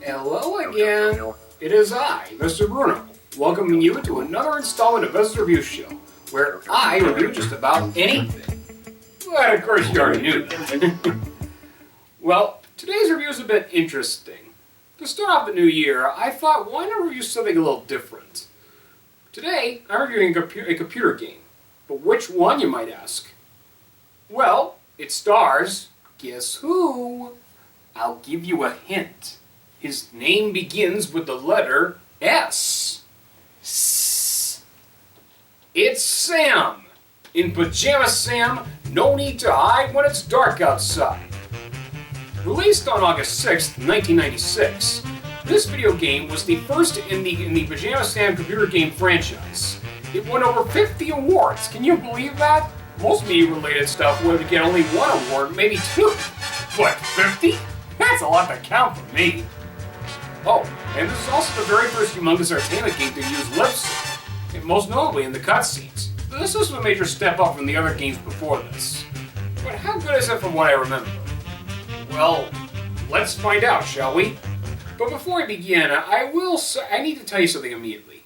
Hello again. It is I, Mr. Bruno, welcoming you to another installment of Veston's Review Show, where I review just about anything. But of course you already knew that. Well, today's review is a bit interesting. To start off the new year, I thought, why not review something a little different? Today, I'm reviewing a computer game. But which one, you might ask? Well, it stars, guess who? I'll give you a hint. His name begins with the letter S. It's Sam. In Pajama Sam, no need to hide when it's dark outside. Released on August 6th, 1996, this video game was the first in the Pajama Sam computer game franchise. It won over 50 awards. Can you believe that? Most media-related stuff would get only one award, maybe two. But 50? That's a lot to count for me. Oh, and this is also the very first humongous entertainment game to use lip sync, and most notably in the cutscenes. This was a major step up from the other games before this. But how good is it from what I remember? Well, let's find out, shall we? But before I begin, I need to tell you something immediately.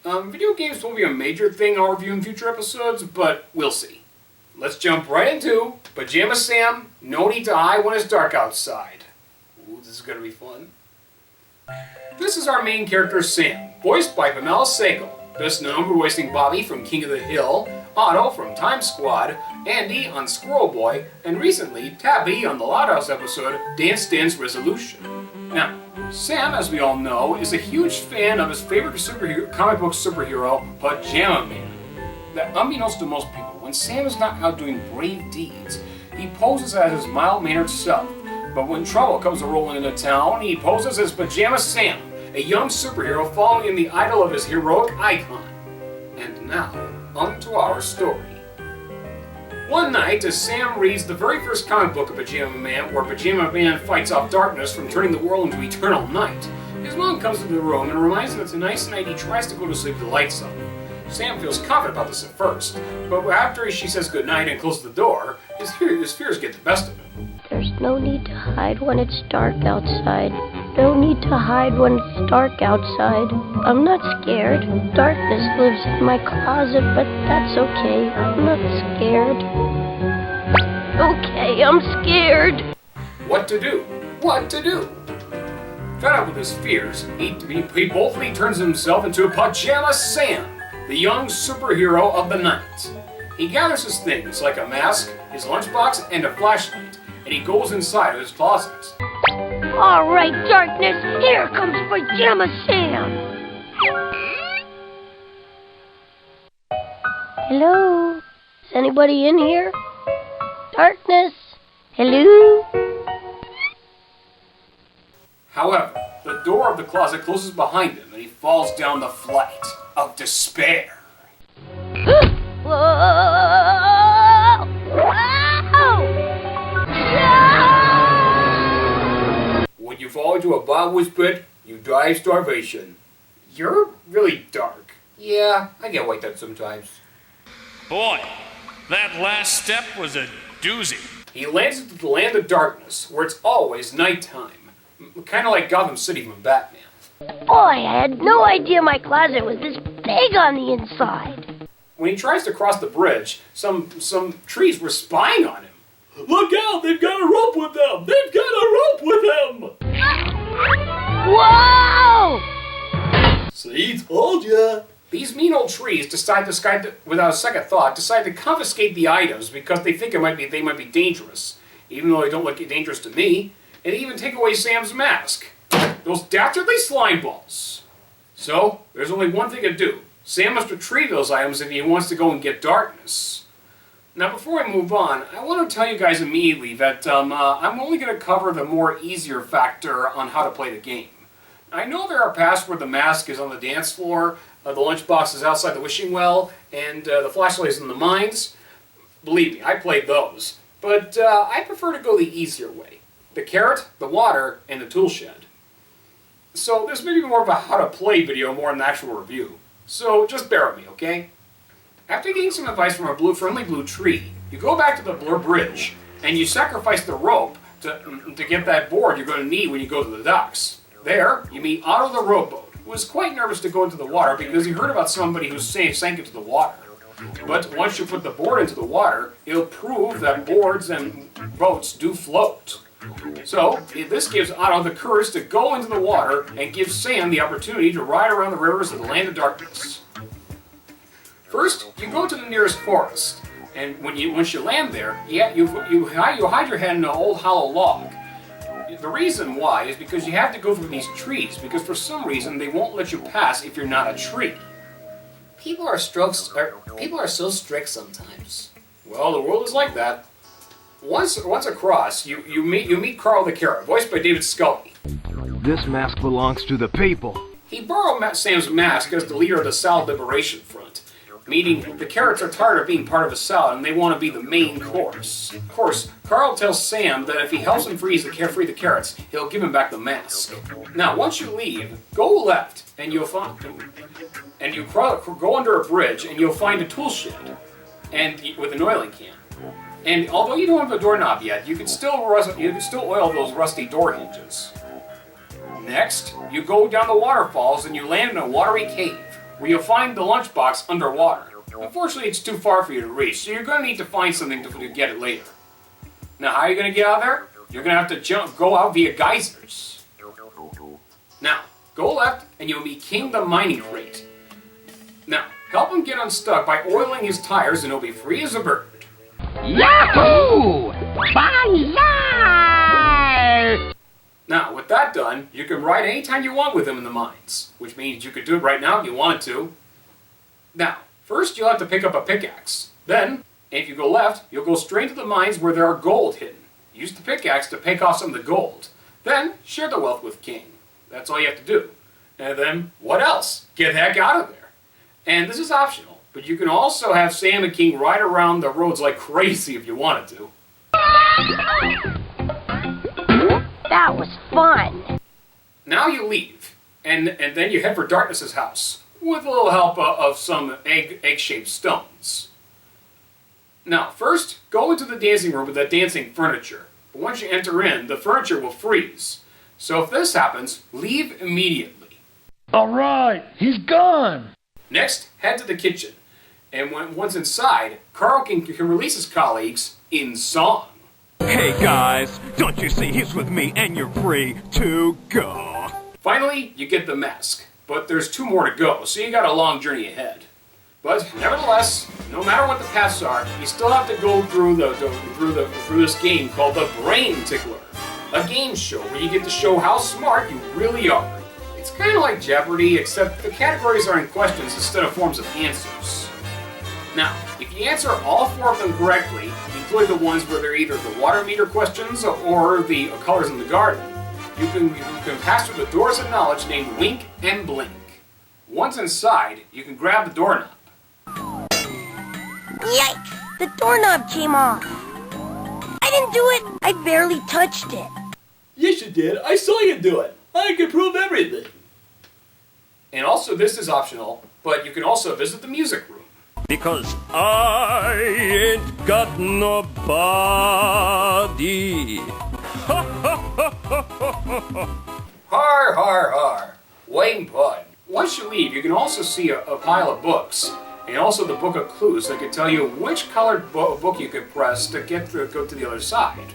Video games won't be a major thing I'll review in future episodes, but we'll see. Let's jump right into Pajama Sam, no need to hide when it's dark outside. Ooh, this is gonna be fun. This is our main character, Sam, voiced by Pamela Segal, best known for voicing Bobby from King of the Hill, Otto from Time Squad, Andy on Squirrel Boy, and recently Tabby on the Loud House episode Dance Dance Resolution. Now, Sam, as we all know, is a huge fan of his favorite comic book superhero, Pajama Man. That, unbeknownst to most people, when Sam is not out doing brave deeds, he poses as his mild-mannered self. But when trouble comes rolling into town, he poses as Pajama Sam, a young superhero following in the idol of his heroic icon. And now, onto our story. One night, as Sam reads the very first comic book of Pajama Man, where Pajama Man fights off darkness from turning the world into eternal night, his mom comes into the room and reminds him that tonight's night he tries to go to sleep with the lights on. Sam feels confident about this at first, but after she says goodnight and closes the door, his fears get the best of him. There's no need to hide when it's dark outside. No need to hide when it's dark outside. I'm not scared. Darkness lives in my closet, but that's okay. I'm not scared. Okay, I'm scared. What to do? What to do? Fed up with his fears, he boldly turns himself into Pajama Sam, the young superhero of the night. He gathers his things, like a mask, his lunchbox, and a flashlight, and he goes inside of his closet. All right, darkness, here comes Pajama Sam. Hello? Is anybody in here? Darkness? Hello? However, the door of the closet closes behind him, and he falls down the flight of despair. Whoa! Ow! No! When you fall into a bottomless pit, you die of starvation. You're really dark. Yeah, I get like that sometimes. Boy, that last step was a doozy. He lands into the land of darkness, where it's always nighttime. Kind of like Gotham City from Batman. Boy, I had no idea my closet was this big on the inside. When he tries to cross the bridge, some trees were spying on him. Look out! They've got a rope with them! They've got a rope with them! Whoa! See, told ya! These mean old trees without a second thought, decide to confiscate the items because they think they might be dangerous, even though they don't look dangerous to me, and even take away Sam's mask. Those dastardly slime balls. So, there's only one thing to do. Sam must retrieve those items if he wants to go and get darkness. Now, before I move on, I want to tell you guys immediately that I'm only going to cover the more easier factor on how to play the game. I know there are paths where the mask is on the dance floor, the lunchbox is outside the wishing well, and the flashlight is in the mines. Believe me, I played those. But I prefer to go the easier way. The carrot, the water, and the tool shed. So this may be more of a how to play video more than an actual review. So just bear with me, okay? After getting some advice from a friendly blue tree, you go back to the bridge, and you sacrifice the rope to get that board you're going to need when you go to the docks. There, you meet Otto the rowboat, who was quite nervous to go into the water because he heard about somebody who sank into the water. But once you put the board into the water, it'll prove that boards and boats do float. So, this gives Otto the courage to go into the water and gives Sam the opportunity to ride around the rivers of the Land of Darkness. First, you go to the nearest forest, and once you land there, you hide your head in an old hollow log. The reason why is because you have to go through these trees, because for some reason they won't let you pass if you're not a tree. People are so strict sometimes. Well, the world is like that. Once across, you meet Carl the Carrot, voiced by David Scully. This mask belongs to the people. He borrowed Sam's mask as the leader of the Salad Liberation Front, meaning the carrots are tired of being part of a salad and they want to be the main course. Of course, Carl tells Sam that if he helps him free the carrots, he'll give him back the mask. Now, once you leave, go left and you'll find, and you go under a bridge and you'll find a tool shed, and with an oiling can. And although you don't have a doorknob yet, you can still oil those rusty door hinges. Next, you go down the waterfalls and you land in a watery cave, where you'll find the lunchbox underwater. Unfortunately, it's too far for you to reach, so you're going to need to find something to get it later. Now, how are you going to get out of there? You're going to have to go out via geysers. Now, go left and you'll meet King the Mining Crate. Now, help him get unstuck by oiling his tires and he'll be free as a bird. Yahoo! Banzai! Now, with that done, you can ride anytime you want with him in the mines, which means you could do it right now if you wanted to. Now, first you'll have to pick up a pickaxe. Then, if you go left, you'll go straight to the mines where there are gold hidden. Use the pickaxe to pick off some of the gold. Then, share the wealth with King. That's all you have to do. And then, what else? Get the heck out of there. And this is optional, but you can also have Sam and King ride around the roads like crazy if you wanted to. That was fun. Now you leave, and then you head for Darkness's house, with a little help of some egg-shaped stones. Now, first, go into the dancing room with that dancing furniture. But once you enter in, the furniture will freeze. So if this happens, leave immediately. Alright, he's gone! Next, head to the kitchen. And once inside, Carl can release his colleagues in song. Hey guys, don't you see he's with me and you're free to go? Finally, you get the mask. But there's 2 more to go, so you got a long journey ahead. But nevertheless, no matter what the paths are, you still have to go through this game called the Brain Tickler, a game show where you get to show how smart you really are. It's kind of like Jeopardy, except the categories are in questions instead of forms of answers. Now, if you answer all 4 of them correctly, including the ones where they're either the water meter questions or the colors in the garden, you can pass through the doors of knowledge named Wink and Blink. Once inside, you can grab the doorknob. Yikes! The doorknob came off. I didn't do it. I barely touched it. Yes, you did. I saw you do it. I can prove everything. And also, this is optional, but you can also visit the music room. Because I ain't got nobody. Har, har, har. Wayne Bud. Once you leave, you can also see a pile of books, and also the book of clues that can tell you which colored book you could press to go to the other side.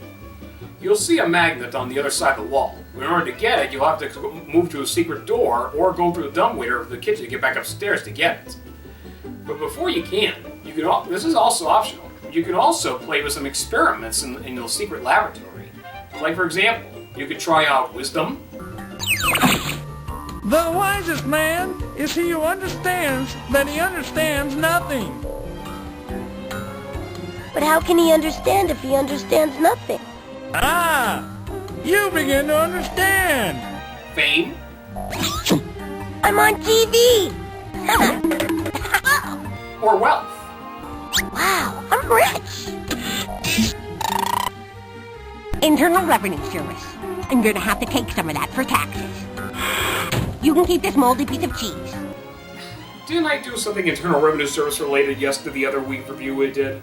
You'll see a magnet on the other side of the wall. In order to get it, you'll have to move to a secret door or go through the dumbwaiter of the kitchen to get back upstairs to get it. But before you can, this is also optional. You can also play with some experiments in the secret laboratory. Like, for example, you could try out wisdom. The wisest man is he who understands that he understands nothing. But how can he understand if he understands nothing? Ah! You begin to understand! Fame. I'm on TV! Or wealth. Wow, I'm rich! Internal Revenue Service. I'm gonna have to take some of that for taxes. You can keep this moldy piece of cheese. Didn't I do something Internal Revenue Service related to the other week review we did?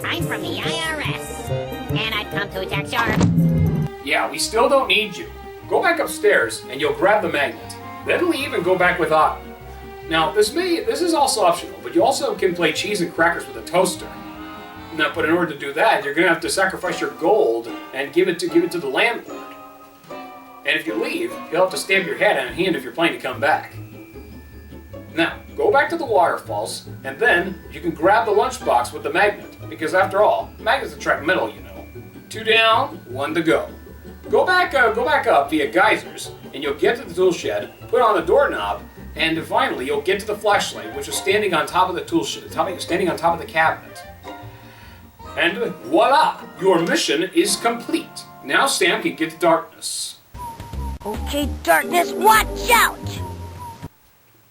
I'm from the IRS, and I've come to attack your... Yeah, we still don't need you. Go back upstairs, and you'll grab the magnet. Then leave and go back with Otto. Now, this is also optional, but you also can play cheese and crackers with a toaster. Now, but in order to do that, you're going to have to sacrifice your gold and give it to the landlord. And if you leave, you'll have to stamp your head on a hand if you're planning to come back. Now, go back to the waterfalls, and then you can grab the lunchbox with the magnet, because after all, magnets attract metal, you know. 2 down, 1 to go. Go back up via geysers, and you'll get to the tool shed, put on the doorknob, and finally you'll get to the flashlight, which is standing on top of the tool shed, standing on top of the cabinet. And voila! Your mission is complete. Now Sam can get to Darkness. Okay, Darkness, watch out!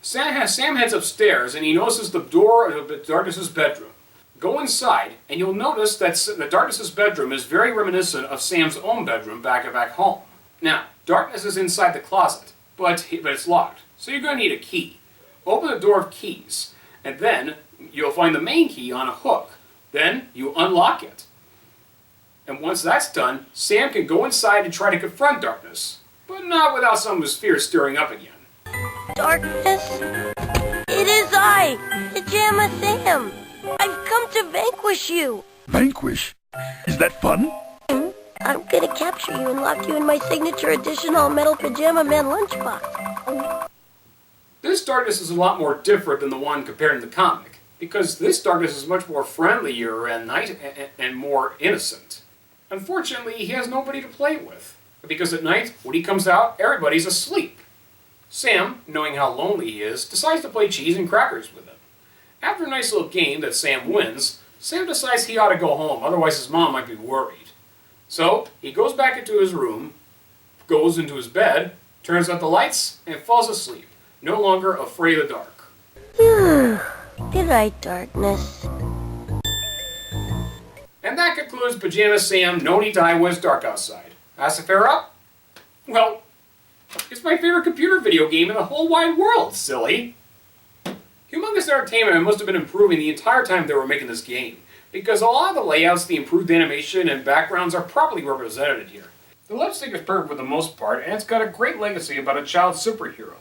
Sam heads upstairs and he notices the door of Darkness's bedroom. Go inside and you'll notice that Darkness's bedroom is very reminiscent of Sam's own bedroom back home. Now, Darkness is inside the closet, but it's locked, so you're going to need a key. Open the door of keys, and then you'll find the main key on a hook. Then you unlock it. And once that's done, Sam can go inside and try to confront Darkness, but not without some of his fears stirring up again. Darkness? It is I, Pajama Sam. I've come to vanquish you. Vanquish? Is that fun? I'm gonna capture you and lock you in my signature edition all-metal Pajama Man lunchbox. This Darkness is a lot more different than the one compared to the comic, because this Darkness is much more friendlier and more innocent. Unfortunately, he has nobody to play with, because at night, when he comes out, everybody's asleep. Sam, knowing how lonely he is, decides to play cheese and crackers with him. After a nice little game that Sam wins, Sam decides he ought to go home, otherwise his mom might be worried. So, he goes back into his room, goes into his bed, turns out the lights, and falls asleep, no longer afraid of the dark. Good night, Darkness. And that concludes Pajama Sam, No Need to Hide When It's Dark Outside. Ask to fair up? Well, it's my favorite computer video game in the whole wide world, silly. Humongous Entertainment must have been improving the entire time they were making this game, because a lot of the layouts, the improved animation, and backgrounds are properly represented here. The lipstick is perfect for the most part, and it's got a great legacy about a child superhero.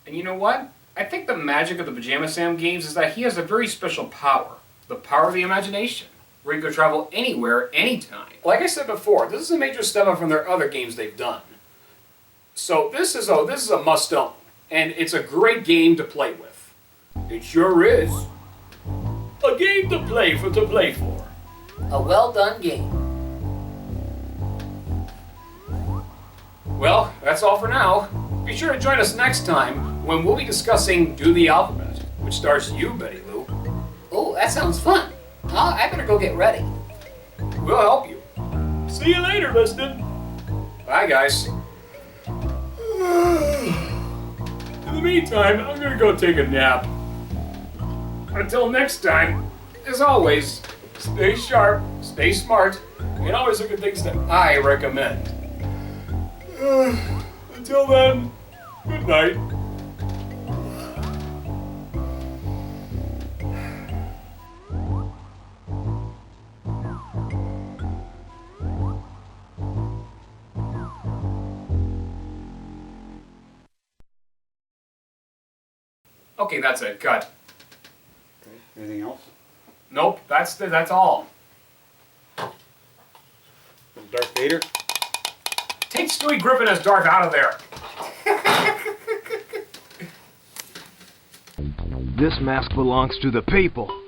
And you know what? I think the magic of the Pajama Sam games is that he has a very special power. The power of the imagination, where you can travel anywhere, anytime. Like I said before, this is a major step up from their other games they've done. So this is a must-own, and it's a great game to play with. It sure is. A game to play for. A well-done game. Well, that's all for now. Be sure to join us next time when we'll be discussing Do the Alphabet, which stars you, Betty Lou. Oh, that sounds fun. I better go get ready. We'll help you. See you later, Veston. Bye, guys. In the meantime, I'm gonna go take a nap. Until next time, as always, stay sharp, stay smart, and always look at things that I recommend. Until then, good night. Okay, that's it. Cut. Okay. Anything else? Nope, that's all. Darth Vader? Take Stewie Griffin as Darth out of there. This mask belongs to the people.